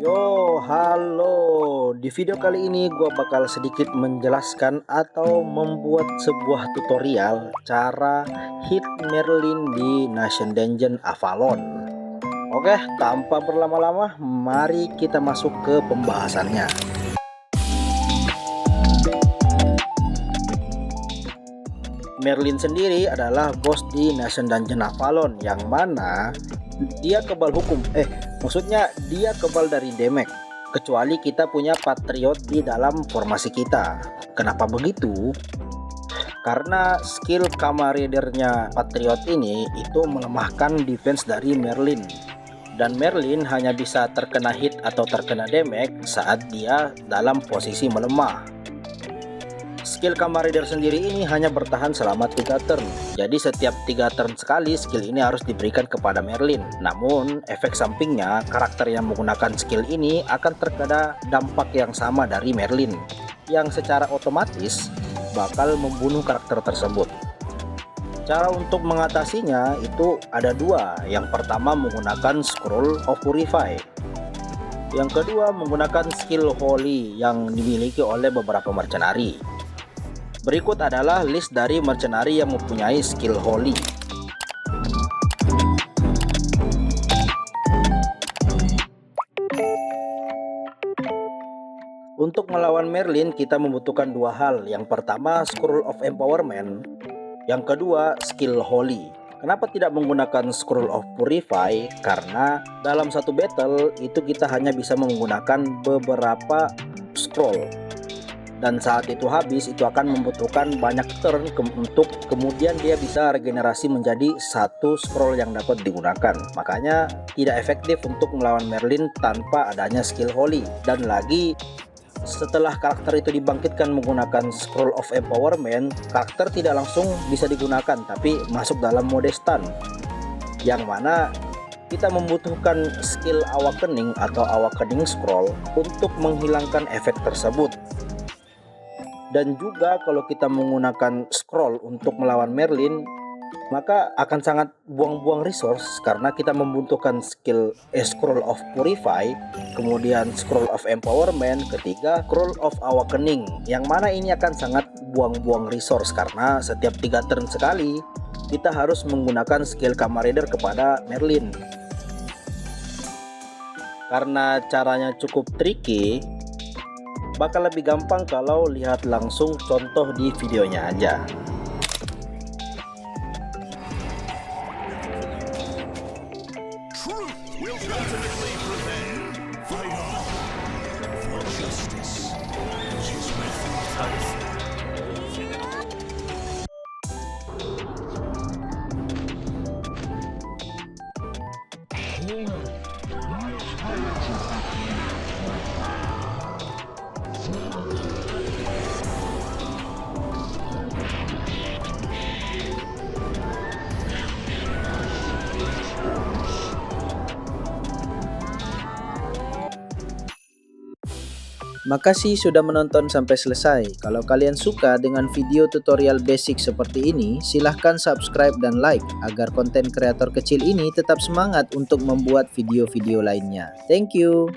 Yo, halo. Di video kali ini gue bakal sedikit menjelaskan atau membuat sebuah tutorial cara hit Merlin di Nation Dungeon Avalon. Oke, tanpa berlama-lama, mari kita masuk ke pembahasannya. Merlin sendiri adalah bos di Nation Dungeon Avalon yang mana dia kebal hukum. Maksudnya dia kebal dari damage, kecuali kita punya Patriot di dalam formasi kita. Kenapa begitu? Karena skill Kamaridernya Patriot ini itu melemahkan defense dari Merlin, dan Merlin hanya bisa terkena hit atau terkena damage saat dia dalam posisi melemah. Skill Kamarider sendiri ini hanya bertahan selama 3 turn. Jadi setiap 3 turn sekali skill ini harus diberikan kepada Merlin. Namun efek sampingnya, karakter yang menggunakan skill ini akan terkena dampak yang sama dari Merlin, yang secara otomatis bakal membunuh karakter tersebut. Cara untuk mengatasinya itu ada dua. Yang pertama menggunakan Scroll of Purify. Yang kedua menggunakan skill Holy yang dimiliki oleh beberapa mercenari. Berikut adalah list dari mercenari yang mempunyai skill Holy. Untuk melawan Merlin kita membutuhkan dua hal. Yang pertama Scroll of Empowerment, yang kedua skill Holy. Kenapa tidak menggunakan Scroll of Purify? Karena dalam satu battle itu kita hanya bisa menggunakan beberapa scroll, dan saat itu habis itu akan membutuhkan banyak turn untuk kemudian dia bisa regenerasi menjadi satu scroll yang dapat digunakan. Makanya tidak efektif untuk melawan Merlin tanpa adanya skill Holy. Dan lagi, setelah karakter itu dibangkitkan menggunakan Scroll of Empowerment, karakter tidak langsung bisa digunakan tapi masuk dalam mode stun, yang mana kita membutuhkan skill Awakening atau Awakening Scroll untuk menghilangkan efek tersebut. Dan juga kalau kita menggunakan scroll untuk melawan Merlin, maka akan sangat buang-buang resource karena kita membutuhkan skill Scroll of Purify, kemudian Scroll of Empowerment, ketiga Scroll of Awakening, yang mana ini akan sangat buang-buang resource karena setiap 3 turn sekali kita harus menggunakan skill Kamarider kepada Merlin. Karena caranya cukup tricky, bakal lebih gampang kalau lihat langsung contoh di videonya aja. Makasih sudah menonton sampai selesai. Kalau kalian suka dengan video tutorial basic seperti ini, silahkan subscribe dan like agar konten kreator kecil ini tetap semangat untuk membuat video-video lainnya. Thank you.